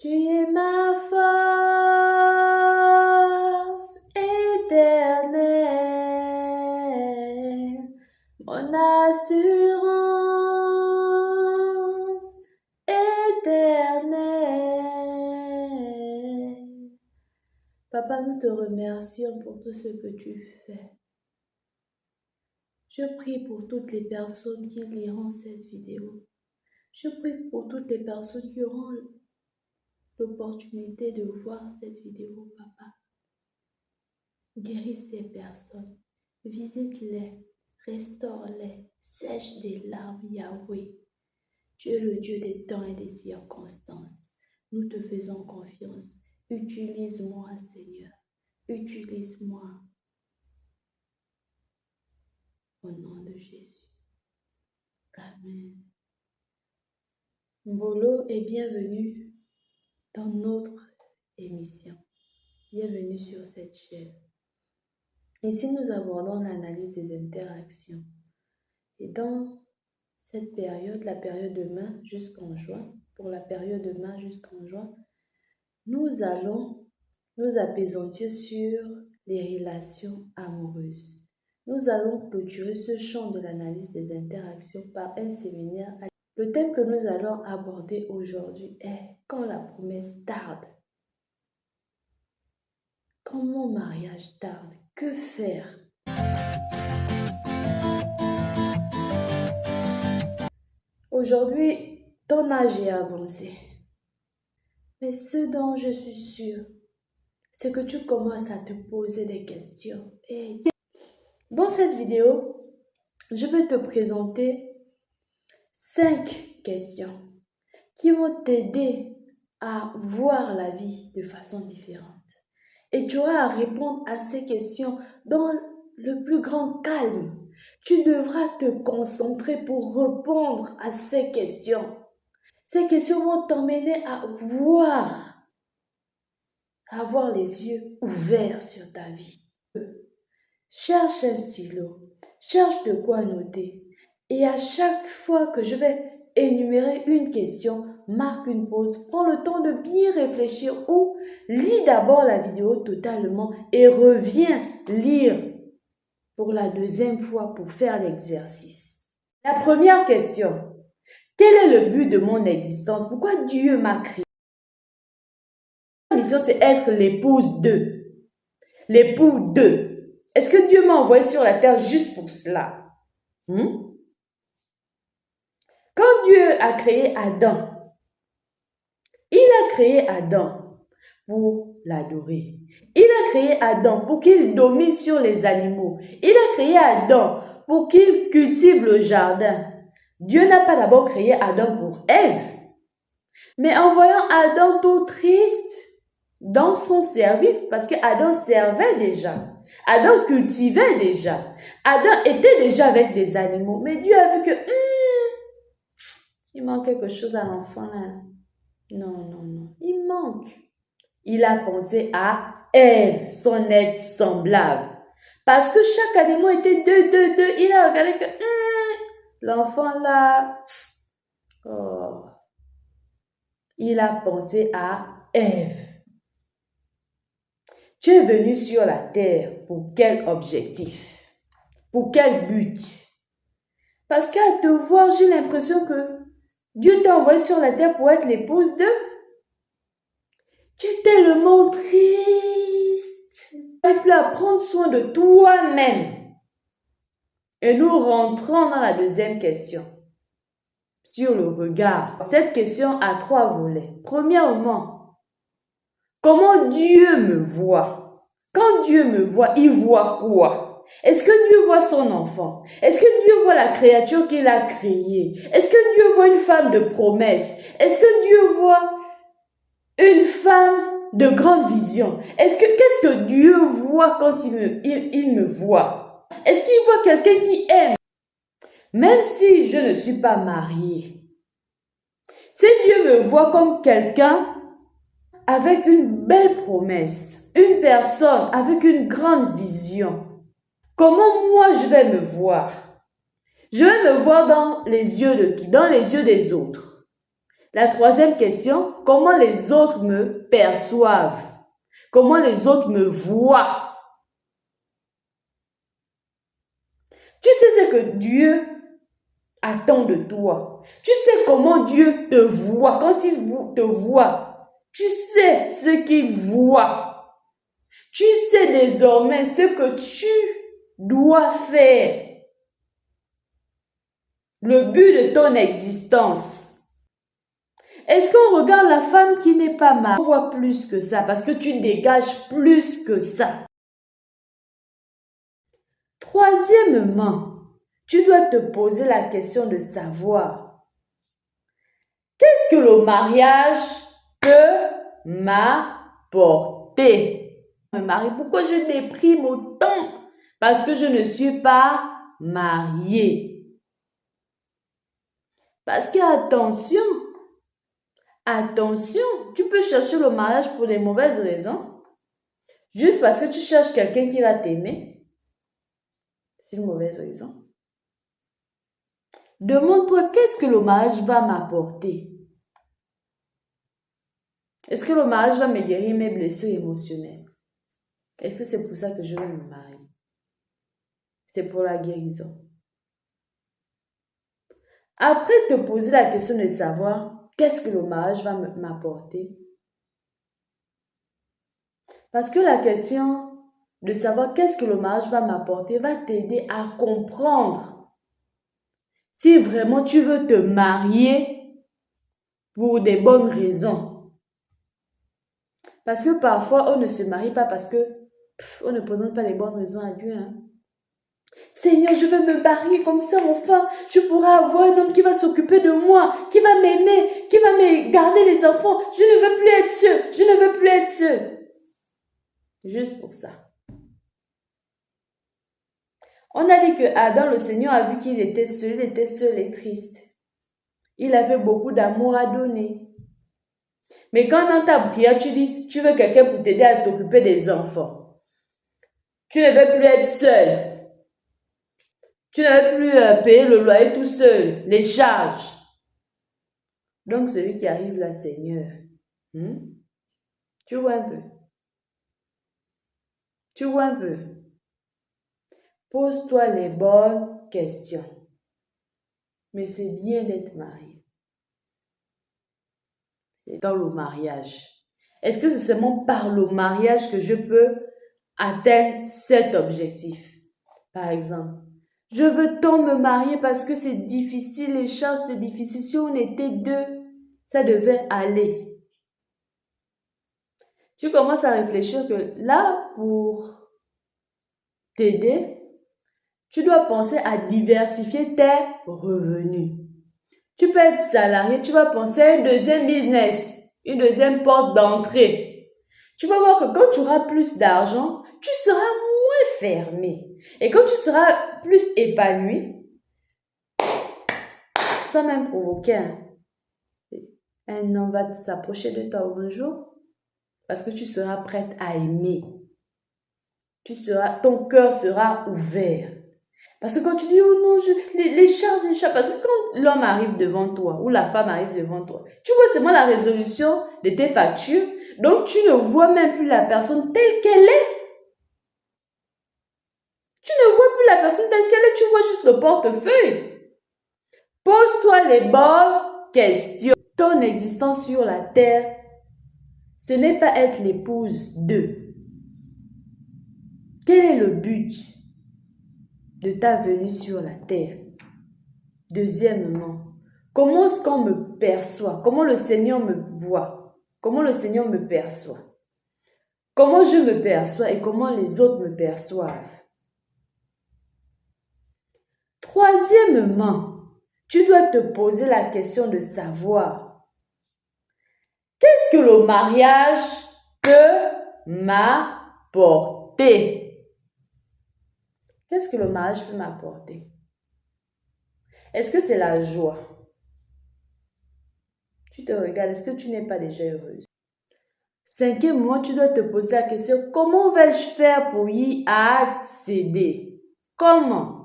Tu es ma force éternelle, mon assurance éternelle. Papa, nous te remercions pour tout ce que tu fais. Je prie pour toutes les personnes qui liront cette vidéo. Je prie pour toutes les personnes qui auront l'opportunité de voir cette vidéo, Papa. Guéris ces personnes, visite-les, restaure-les, sèche des larmes, Yahweh. Tu es le Dieu des temps et des circonstances. Nous te faisons confiance. Utilise-moi, Seigneur. Utilise-moi. Au nom de Jésus. Amen. Mbolo et bienvenue dans notre émission. Bienvenue sur cette chaîne. Ici, nous abordons l'analyse des interactions. Et dans cette période, la période de mai jusqu'en juin, pour la période de mai jusqu'en juin, nous allons nous apaisantir sur les relations amoureuses. Nous allons clôturer ce champ de l'analyse des interactions par un séminaire. Le thème que nous allons aborder aujourd'hui est « Quand la promesse tarde ». Quand mon mariage tarde, que faire? Aujourd'hui, ton âge est avancé. Mais ce dont je suis sûre, c'est que tu commences à te poser des questions. Et dans cette vidéo, je vais te présenter 5 questions qui vont t'aider à voir la vie de façon différente. Et tu auras à répondre à ces questions dans le plus grand calme. Tu devras te concentrer pour répondre à ces questions. Ces questions vont t'emmener à avoir les yeux ouverts sur ta vie. Cherche un stylo, cherche de quoi noter. Et à chaque fois que je vais énumérer une question, marque une pause, prends le temps de bien réfléchir ou lis d'abord la vidéo totalement et reviens lire pour la deuxième fois pour faire l'exercice. La première question, quel est le but de mon existence? Pourquoi Dieu m'a créé? Ma mission, c'est être l'épouse de, l'époux de. Est-ce que Dieu m'a envoyé sur la terre juste pour cela? Quand Dieu a créé Adam, il a créé Adam pour l'adorer. Il a créé Adam pour qu'il domine sur les animaux. Il a créé Adam pour qu'il cultive le jardin. Dieu n'a pas d'abord créé Adam pour Ève. Mais en voyant Adam tout triste dans son service, parce qu'Adam servait déjà, Adam cultivait déjà, Adam était déjà avec des animaux. Mais Dieu a vu que il manque quelque chose à l'enfant là. Non, il manque. Il a pensé à Ève, son être semblable. Parce que chaque animal était deux. Il a regardé que l'enfant là, il a pensé à Ève. Tu es venu sur la terre pour quel objectif? Pour quel but? Parce qu'à te voir, j'ai l'impression que Dieu t'a envoyé sur la terre pour être l'épouse de. Tu es tellement triste. Tu n'arrives plus à prendre soin de toi-même. Et nous rentrons dans la deuxième question. Sur le regard. Cette question a 3 volets. Premièrement, comment Dieu me voit? Quand Dieu me voit, il voit quoi? Est-ce que Dieu voit son enfant? Est-ce que Dieu voit la créature qu'il a créée? Est-ce que Dieu voit une femme de promesse? Est-ce que Dieu voit une femme de grande vision? Qu'est-ce que Dieu voit quand il me voit? Est-ce qu'il voit quelqu'un qui aime? Même si je ne suis pas mariée, si Dieu me voit comme quelqu'un avec une belle promesse, une personne avec une grande vision, comment moi je vais me voir? Je vais me voir dans les yeux de qui? Dans les yeux des autres. La troisième question, comment les autres me perçoivent? Comment les autres me voient? Tu sais ce que Dieu attend de toi. Tu sais comment Dieu te voit. Quand il te voit, tu sais ce qu'il voit. Tu sais désormais ce que tu dois faire. Le but de ton existence. Est-ce qu'on regarde la femme qui n'est pas mariée? On voit plus que ça parce que tu dégages plus que ça. Troisièmement, tu dois te poser la question de savoir qu'est-ce que le mariage peut m'apporter? Me marie, pourquoi je déprime autant? Parce que je ne suis pas mariée. Parce que attention, tu peux chercher le mariage pour des mauvaises raisons. Juste parce que tu cherches quelqu'un qui va t'aimer. C'est une mauvaise raison. Demande-toi qu'est-ce que le mariage va m'apporter. Est-ce que le mariage va me guérir mes blessures émotionnelles? Est-ce que c'est pour ça que je veux me marier? C'est pour la guérison. Après te poser la question de savoir qu'est-ce que le mariage va m'apporter. Parce que la question de savoir qu'est-ce que le mariage va m'apporter va t'aider à comprendre si vraiment tu veux te marier pour des bonnes raisons. Parce que parfois, on ne se marie pas parce que on ne présente pas les bonnes raisons à Dieu. Seigneur, je veux me marier comme ça, enfin, je pourrai avoir un homme qui va s'occuper de moi, qui va m'aimer, qui va me garder les enfants. Je ne veux plus être seul, je ne veux plus être seul. Juste pour ça. On a dit que Adam, le Seigneur, a vu qu'il était seul et triste. Il avait beaucoup d'amour à donner. Mais quand dans ta prière, tu dis, tu veux quelqu'un pour t'aider à t'occuper des enfants. Tu ne veux plus être seul. Tu ne veux plus payer le loyer tout seul, les charges. Donc, celui qui arrive là, Seigneur, tu vois un peu. Tu vois un peu. Pose-toi les bonnes questions. Mais c'est bien d'être marié. C'est dans le mariage. Est-ce que c'est seulement par le mariage que je peux atteindre cet objectif? Par exemple, je veux tant me marier parce que c'est difficile, les charges c'est difficile. Si on était deux, ça devait aller. Tu commences à réfléchir que là, pour t'aider, tu dois penser à diversifier tes revenus. Tu peux être salarié, tu vas penser à un deuxième business, une deuxième porte d'entrée. Tu vas voir que quand tu auras plus d'argent, tu seras moins fermé. Et quand tu seras plus épanoui, sans même provoquer un homme va s'approcher de toi un jour, parce que tu seras prête à aimer. Ton cœur sera ouvert. Parce que quand tu dis, oh non, les charges, parce que quand l'homme arrive devant toi, ou la femme arrive devant toi, tu vois seulement la résolution de tes factures, donc tu ne vois même plus la personne telle qu'elle est. Tu ne vois plus la personne telle qu'elle est, tu vois juste le portefeuille. Pose-toi les bonnes questions. Ton existence sur la terre, ce n'est pas être l'épouse d'eux. Quel est le but de ta venue sur la terre? Deuxièmement, comment est-ce qu'on me perçoit? Comment le Seigneur me voit? Comment le Seigneur me perçoit? Comment je me perçois et comment les autres me perçoivent? Troisièmement, tu dois te poser la question de savoir qu'est-ce que le mariage peut m'apporter? Qu'est-ce que le mariage peut m'apporter? Est-ce que c'est la joie? Tu te regardes, est-ce que tu n'es pas déjà heureuse? Cinquièmement, tu dois te poser la question, comment vais-je faire pour y accéder? Comment?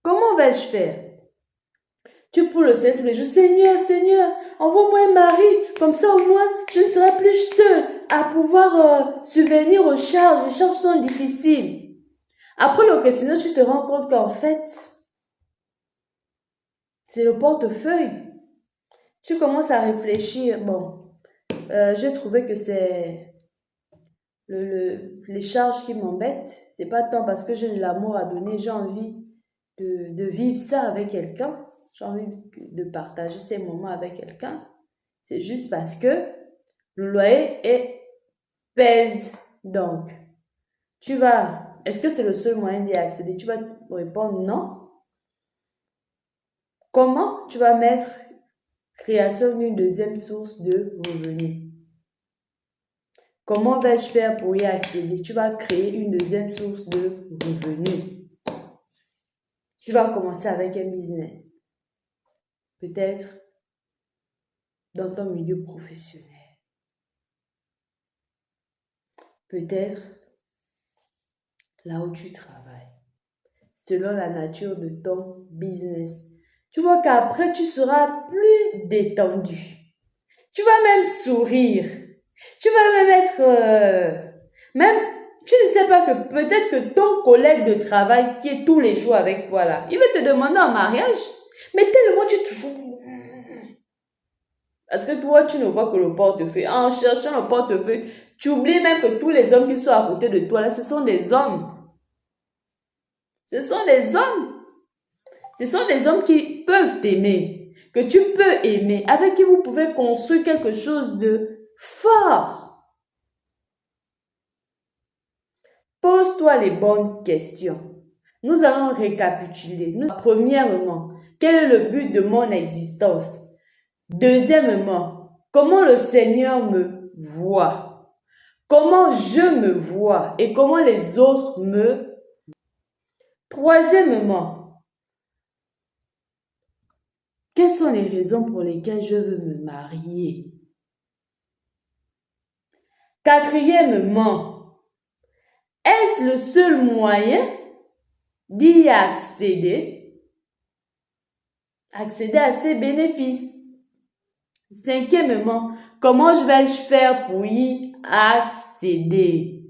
Comment vais-je faire? Tu pries le Seigneur tous les jours. Seigneur, Seigneur, envoie-moi un mari. Comme ça, au moins, je ne serai plus seule à pouvoir subvenir aux charges. Les charges sont difficiles. Après le questionnaire, tu te rends compte qu'en fait, c'est le portefeuille. Tu commences à réfléchir. Bon, j'ai trouvé que c'est les charges qui m'embêtent. C'est pas tant parce que j'ai de l'amour à donner. J'ai envie de vivre ça avec quelqu'un. J'ai envie de partager ces moments avec quelqu'un. C'est juste parce que le loyer pèse. Donc, est-ce que c'est le seul moyen d'y accéder? Tu vas répondre non. Comment tu vas mettre création d'une deuxième source de revenus? Comment vais-je faire pour y accéder? Tu vas créer une deuxième source de revenus. Tu vas commencer avec un business. Peut-être dans ton milieu professionnel. Peut-être là où tu travailles. Selon la nature de ton business. Tu vois qu'après, tu seras plus détendu. Tu vas même sourire. Tu vas même être... tu ne sais pas que peut-être que ton collègue de travail qui est tous les jours avec toi là, il va te demander en mariage. Mais tellement tu es toujours... Parce que toi, tu ne vois que le portefeuille. En cherchant le portefeuille, tu oublies même que tous les hommes qui sont à côté de toi là, ce sont des hommes. Ce sont des hommes. Ce sont des hommes qui peuvent t'aimer, que tu peux aimer, avec qui vous pouvez construire quelque chose de fort. Pose-toi les bonnes questions. Nous allons récapituler. Premièrement, quel est le but de mon existence? Deuxièmement, comment le Seigneur me voit? Comment je me vois et comment les autres me... Troisièmement, quelles sont les raisons pour lesquelles je veux me marier? Quatrièmement, est-ce le seul moyen d'y accéder? Accéder à ces bénéfices. Cinquièmement, comment vais-je faire pour y accéder?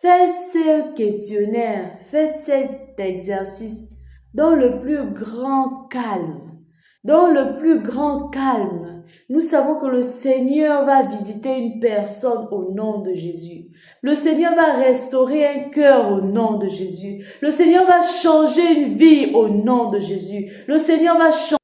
Faites ce questionnaire, faites cet exercice dans le plus grand calme. Dans le plus grand calme. Nous savons que le Seigneur va visiter une personne au nom de Jésus. Le Seigneur va restaurer un cœur au nom de Jésus. Le Seigneur va changer une vie au nom de Jésus. Le Seigneur va changer